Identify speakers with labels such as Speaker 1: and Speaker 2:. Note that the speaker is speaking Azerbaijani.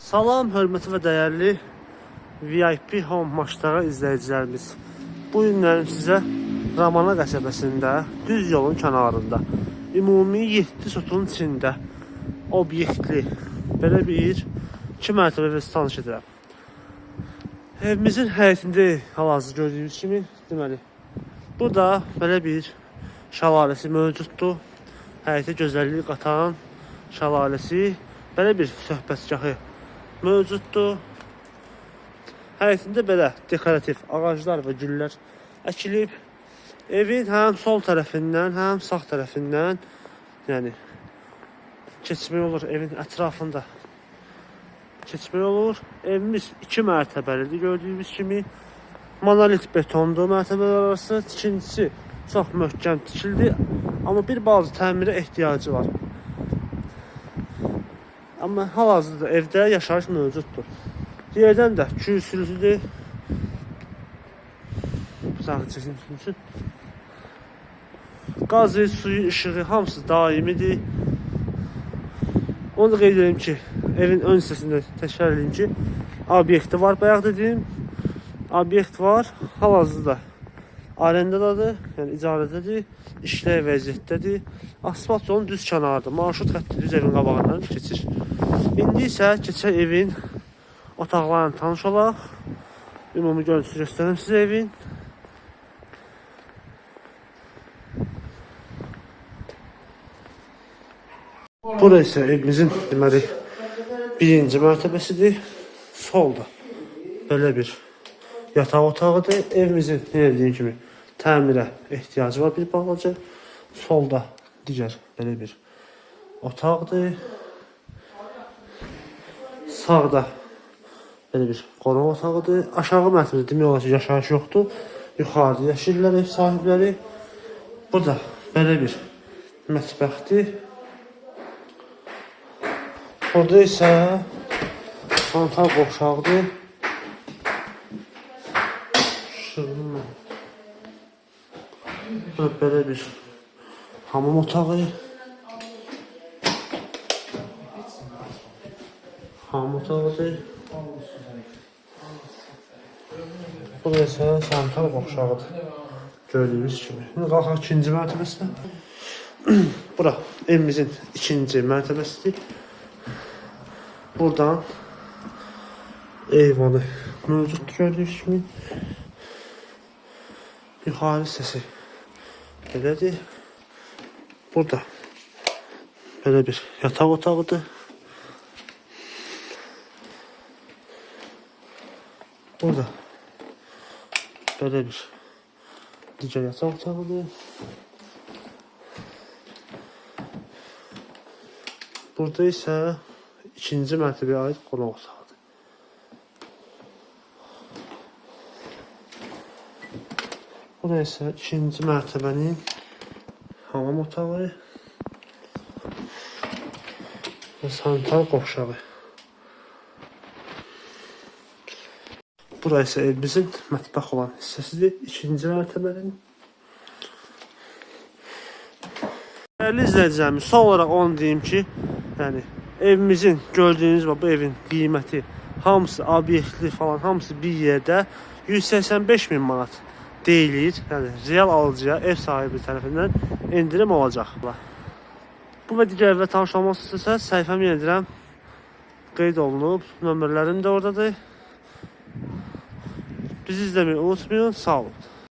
Speaker 1: Salam, hörmətli və dəyərli VIP Home Maçları izləyicilərimiz. Bu günlərim sizə Ramana qəsəbəsində, düz yolun kənarında, ümumi 7 sotun içində obyektli belə bir 2 mərtəbə və tanış edirəm. Evimizin həyətində hal-hazır gördüyünüz kimi, deməli, burada belə bir şəlaləsi mövcuddur. Həyətə gözəllik qatan şəlaləsi, belə bir söhbətgahı mövcuddur. Həyətində belə dekorativ ağaclar və güllər əkilib. Evin həm sol tərəfindən, həm sağ tərəfindən, yəni keçmək olur, evin ətrafında keçmək olur. Evimiz 2 mərtəbəlidir gördüyünüz kimi. Monolit betondur mərtəbələr arası. Tikintisi çox möhkəm tikildi, amma bir bazı təmirə ehtiyacı var. Amma hal-hazırda evdə yaşayış mövcuddur. Yerdən də kürsülüdür. Qazı, suyu, işığı hamısı daimidir. Onu da qeyd edeyim ki, evin ön hissəsində təkrar edeyim ki, obyekti var. Bayaq dediyim obyekt var. Hal-hazırda arendadadır, yəni icarədədir, işləyə vəziyyətdədir. Asfalt yolun düz kənarıdır. Marşrut xətti düz evin qabağından keçir. İndi isə keçək evin otaqlarını tanış olaq. Ümumi görüntüsü göstərim sizə evin. Burası isə evimizin deməli birinci mərtəbəsidir. Solda belə bir yataq otağıdır. Evimizin dediyim kimi təmirə ehtiyacı var bir balaca. Solda digər belə bir otaqdır. Sağda belə bir qonaq otağıdır. Aşağı mərtəbədə demək olar ki, yaşayış yoxdur. Yuxarıda yaşayırlar ev sahibləri. Burada belə bir mətbəxdir. Burada isə sanitar qovşağıdır. Burada belə bir hamam otağı. Hamam otağıdır. Burada isə sanitar qovşağıdır. Gördüyünüz kimi. Şimdi qalxaq ikinci mərtəbəsinə. Bura evimizin ikinci mərtəbəsidir. Buradan eyvanı mövcuddur gördüyünüz kimi. Yuxarı hissəsi belədir. Burada belə bir yataq otağıdır. Burada belə bir digər yataq otağıdır. Burada isə ikinci mərtəbəyə aid qonaq otağıdır. Burada isə ikinci mərtəbənin hamam otağı və sanitar qovşağı. Burası isə evimizin mətbəx olan hissəsidir. İkinci mərtəbənin. Dəyərli izləyicilərimiz, son olaraq onu deyim ki, yəni evimizin gördüyünüz bu evin qiyməti hamısı obyektli falan, hamısı bir yerdə 185.000 manat deyilir. Yəni real alıcıya ev sahibi tərəfindən endirim olacaq. Bu və digər və tanış olmaq istəsəz səhifəmi edirəm. Qeyd olunub. Nömrələrim də oradadır. Bizi izləməyi unutmayın. Sağ olun.